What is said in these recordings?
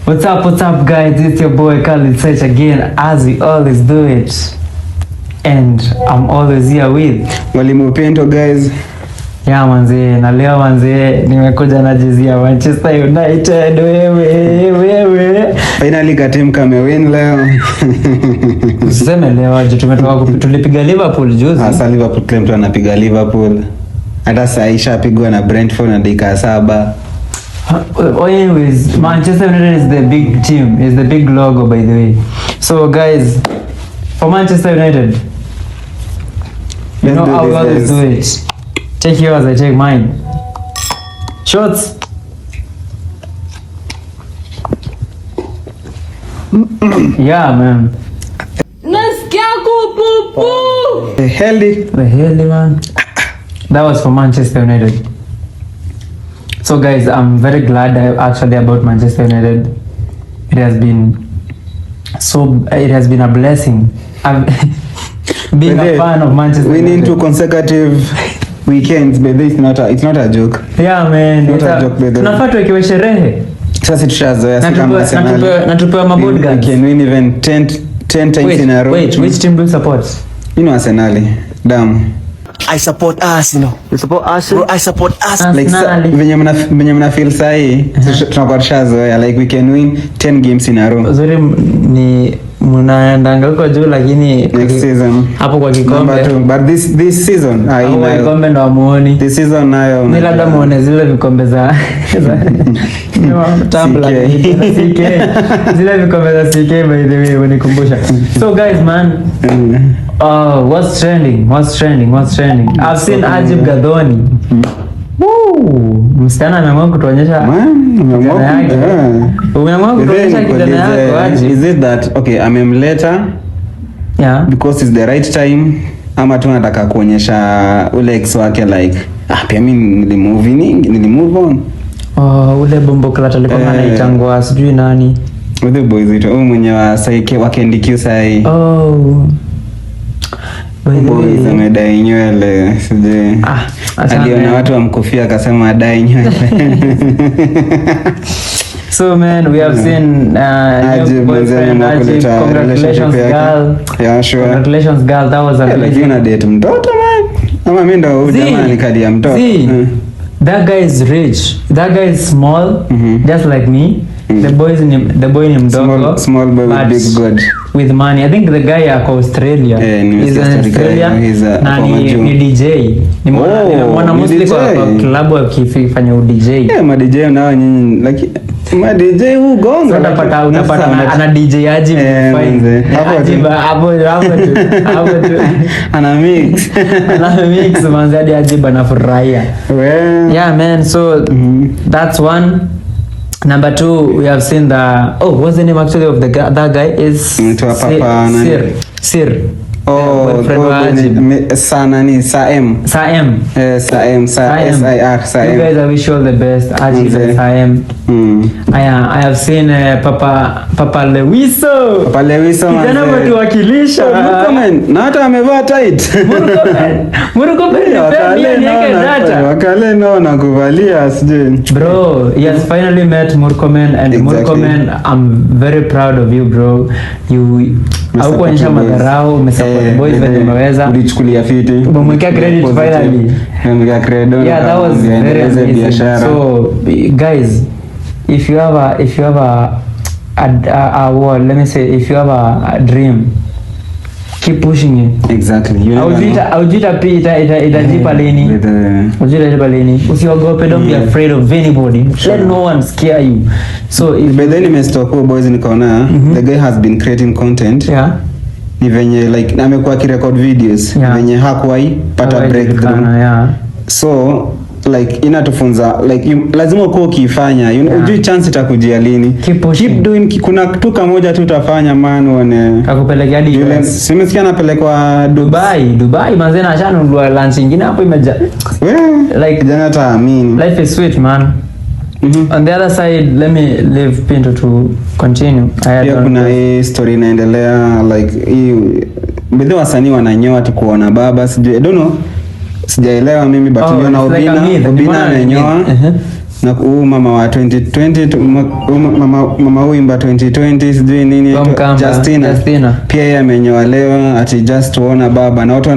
What's up guys, it's your boy Khalid Search again, as we always do it. And I'm always here with Mwalimu Pento guys. Yeah manze, na leo manze nimekuja na jezi ya Manchester United. Wewe Finally team kamewin leo. Usiseme leo, tumetoka tulipiga Liverpool juzi. Sasa Liverpool claim tu anapiga Liverpool. Hata Saisha apigwa na Brentford na dakika 7. Anyways, Manchester United is the big team, is the big logo by the way. So guys, for Manchester United, you know how we always do it. Take yours, I take mine. Shots. Yeah, man. Nasikia kupupu. The hell, man. That was for Manchester United. So guys, I'm very glad actually about Manchester United. It has been a blessing. Being a fan of Manchester United. Winning 2 consecutive weekends, but it's not a joke. Yeah man, not a joke. Tunafaa tuwekewe sherehe. Sasa tushazoea sisi kama Arsenal. Na tupewe mabod guns. We can win even 10 times in a row. Wait, which team do you support? You know Arsenal. Damn. I support Arsenal. You support Arsenal? Bro, I support Arsenal. Like venye mna feel sahi, tunakuwa tushazoea like we can win 10 games in a row. Uzuri ni mnaendanga huko juu lakini next season hapo kwa kikombe. But this season haina kikombe ndo amuoni. This season nayo ni labda muone zile vikombe za Tumblr CK. Zile vikombe za CK by the way unikumbusha. So guys man, what's trending? I've seen Ajib Gadoni. Msichana ameamua kutuonyesha kijana yako aje. Is it that okay, amemleta because it's the right time ama tu nataka kuonyesha ule ex wake like pia mimi nilimove on. Ule bombo klata alikuwa anaitangwa sijui nani. With the boys it mwenye wa Saike wa KNDQ sai. Boys amedai nywele sije. Aliona watu wamkofia akasema adai nywele. So man, we have seen congratulations girl. Yeah, sure. Congratulations girl, that was amazing. Like date mtoto man. Ama mimi ndo jamaa nikalia mtoto. That guy is rich. That guy is small, just like me. The boy ni mdogo. Small boy with big god. With money. I think the guy ako Australia. He's an Australian. Ni DJ. Nimeona mostly kwa klabu akifanya DJ. Ma DJ nao nyinyi like ma DJ ugonga. Unapata ana DJ Ajib fine. Hapo tu. Ana mix manzi hadi Ajib anafurahia. Yeah man, so that's one. Number 2, we have seen what's the name actually of that guy is Sir. Saem. Saem. You guys, I wish you all the best. Ajib and Saem. I have seen Papa Lewiso. Kijana mtuwakilisha. Na hata amevaa tight. Murkomen. Wakale na kuvalia sije. Bro, he has finally met Murkomen and Murkomen, I'm very proud of you bro. Haukuonyesha madharau, umesupport boys venye umeweza. Ulichukulia fiti. Umemwekea credit finally. Yeah, that was very amazing. So guys, if you have a dream, keep pushing it. Exactly. Itajipa lini. Usiogope, don't be afraid of anybody. Let no one scare you. So but then nimestop boys nikaona the guy has been creating content. Yeah. Ni venye like amekuwa akirecord videos venye hakuwahi pata breakthrough. So like inatufunza like lazima uko ukifanya unajui chance itakujia lini. Keep doing. Kuna kitu kimoja tu utafanya man one akupelekea hadi US. Simesikia anapelekwa Dubai mazena ashanunua lunch nyingine hapo imeja. Like jana taamini. Life is sweet man. On the other side, let me leave Pinto to continue. Pia kuna hii story inaendelea like hii bidhaa wasanii wananyoa tu kuona baba sijui I don't know. Sijaelewa mimi but niliona Obina amenyoa. na huu mama wa 2020 mama huyu imba 2020 sijui nini Justina pia yeye amenyoa leo ati just tuona baba na watu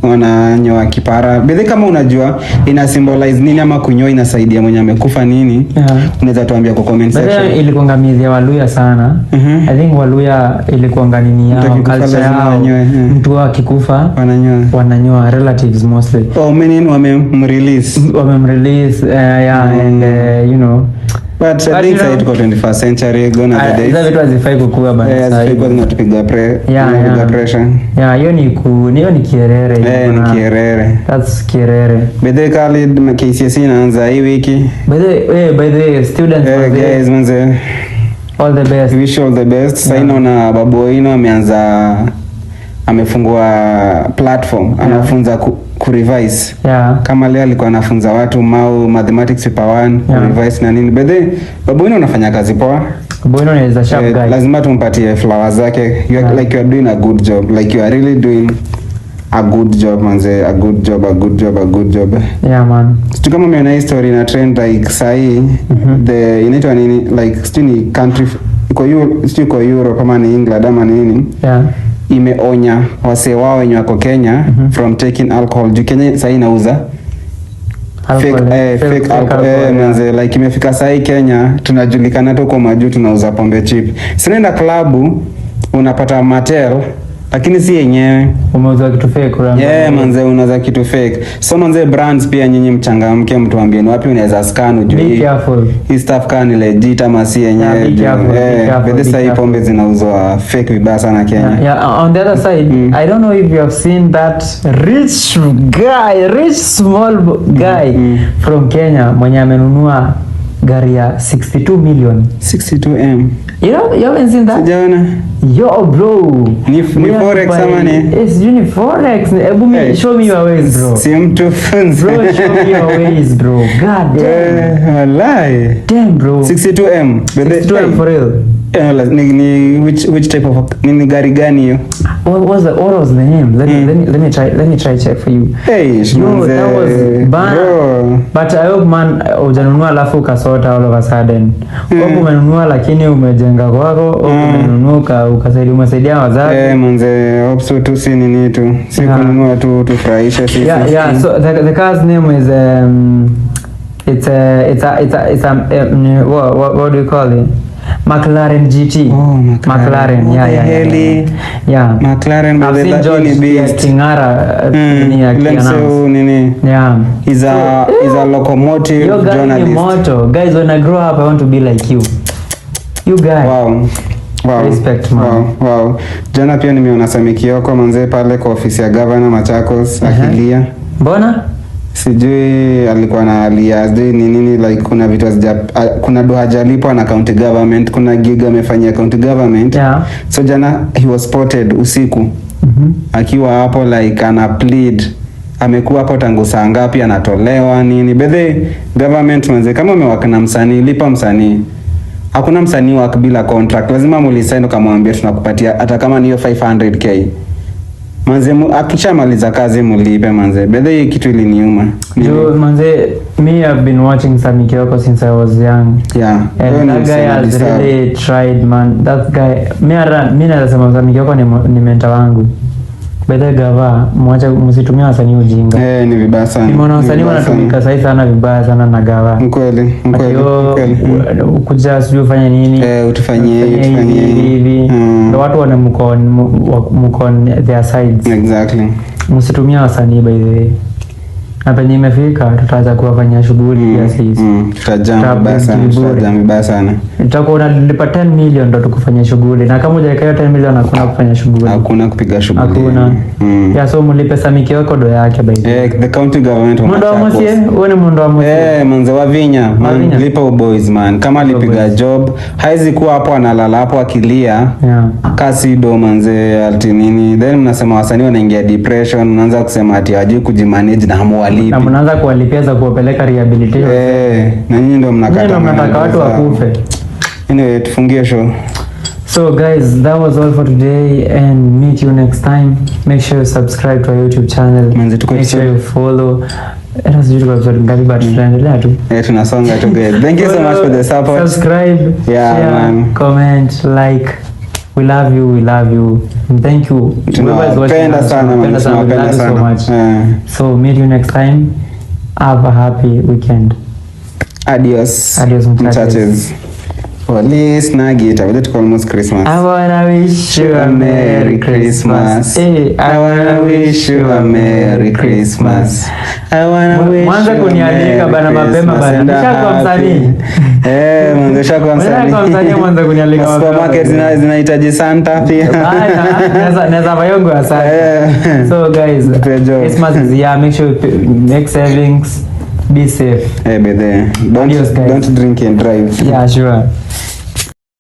wananyoa kipara. Bedhi kama unajua ina symbolize nini ama kunyoa inasaidia mwenye amekufa nini? Unaweza tuambia kwa comment section. Ilikuwa ngamizia Waluya sana. I think Waluya ilikuwa nganini yao culture yao. Mtu akikufa wananyoa relatives mostly. Oh, many wamemrelease and you know, but I think it's got 21st century gonna the days. Hizo vitu hazifai kukua bana. Sasa hivi tunatupiga pressure. Hiyo ni kierere. Ni kierere. That's kierere. Bede Khalid KCSE inaanza hii wiki. By the way, students guys manze, all the best. Wish all the best. Sasa na Babu Owino amefungua platform anafunza kurevise. Kama leo alikuwa anafunza watu mathematics paper 1 kurevise na nini. Bedhe Babu Owino unafanya kazi poa. Babu Owino is a sharp guy. Lazima tumpatie flowers zake. Like you are doing a good job. Like you are really doing a good job manze, a good job. Yeah man. Situ kama umeona hii story na trend like sahi the inaitwa nini like still country kwa Europe kama ni England ama nini. Imeonya wasee wao wenye wako Kenya from taking alcohol. Juu Kenya sasa inauza fake alcohol manze, like imefika sasa Kenya tunajulikana tu kwa majuu tunauza pombe cheap. Sinaenda klabu unapata Martel lakini si yenyewe umeuza kitu fake manze, unauza kitu fake. So manze brands pia nyinyi mchangamke, mtuambie ni wapi unaweza scan ujue hii stuff kan legit ama si yenyewe. But this hii pombe zinauzwa fake vibaya sana Kenya. On the other side, I don't know if you have seen that rich small guy from Kenya mwenye amenunua gari ya 62 million 62M. You haven't seen that? Sijaona. Yo bro, ni forex ama ni? It's forex. Show me your ways bro. Si mtu funzo. Bro, show me your ways bro. God damn. Wallahi. Damn bro. 62M. 62M for real. Ni which type of ni gari gani hiyo? What was the name? Let me try check for you. Hey, that was bro. But I hope man ujanunua alafu ukasota all of a sudden. Wewe umenunua lakini umejenga kwako, umenunua ukasaidia wazazi. Manze, hope so tu si nini tu. Si kununua tu tufurahisha sisi. Yeah, so the car's name is it's what do you call it? McLaren GT. McLaren. Yeah. McLaren I've seen George Kingara nini. Yeah. He's a locomotive journalist. Motto. Guys, when I grow up I want to be like you. You guys. Wow. Respect man. Wow. Jana pia nimeona Sami Kioko manze pale kwa ofisi ya governor Machakos akilia. Mbona? Sijui alikuwa na alia nini like kuna vitu kuna doa hajalipwa na county government, kuna gig amefanyia county government. So jana he was spotted usiku akiwa hapo like ana plead, amekuwa hapo tangu saa ngapi anatolewa nini. Bedhe government manze, kama umewaka na msanii lipa msanii. Hakuna msanii wako bila contract, lazima mulisaini kamwambia tunakupatia hata kama ni hiyo 500k. Manze akishamaliza kazi mulipe manze. Bedhe hii kitu iliniuma. Manze, me have been watching Sami Kioko since I was young. And that guy has really tried man. That guy, mimi nasema Sami Kioko ni mentor wangu. Bedhe gava, msitumia wasanii ujinga. Ni vibaya sana. Nimeona wasanii wanatumika sahi sana vibaya sana na gava. Mkweli. Kuja sijui ufanye nini. Utufanyie hivi. Ndio watu wana mkon their sides. Exactly. Msitumia wasanii by the way. Na penye imefika tutaanza kuwafanyia shughuli kiasi hizi. Tutajam vibaya sana. Tutakuwa unalipa 10 million ndo tukufanyia shughuli. Na kama hujaweka 10 million hakuna kufanya shughuli. Hakuna kupiga shughuli. Hakuna. So mlipe Sami Kioko ndo yake by the way. The county government Mundo wa Mosie, wewe ni mundo wa Mosie. Manze wa Vinya. Lipa boys man. Kama alipiga job, haizi kuwa hapo analala hapo akilia. Kasi do manze ati nini. Then mnasema wasanii wanaingia depression, mnaanza kusema ati hajui kujimanage na hamwalipi. Na mnaanza kuwalipia za kuwapeleka rehabilitation. Na nyinyi ndio mnataka watu wakufe. Anyway, tufungie show. So guys, that was all for today and meet you next time. Make sure you subscribe to our YouTube channel. Make sure you follow Era sijui kwa episode ngapi but tutaendelea tu. Tunasonga tu guys. Thank you so much for the support. Subscribe, yeah, share, man. comment, like. We love you, we love you. And thank you. Tunapenda sana man. Tunapenda so much. So meet you next time. Have a happy weekend. Adios. Adios muchachos. Police Nagita, it's almost Christmas. I wanna wish you a Merry Christmas. Hey, I wanna wish you a Merry Christmas. I wanna wish mwanza kunialika bana mapema bana. Nishakuwa msanii. Mwanzo shakuwa msanii. Mwanza kunialika mapema. Supermarket zinahitaji Santa pia. Naweza vayongo ya Santa. So guys, Christmas is here. Make sure you make savings. Be safe. Be there. Don't drink and drive. Yeah, sure.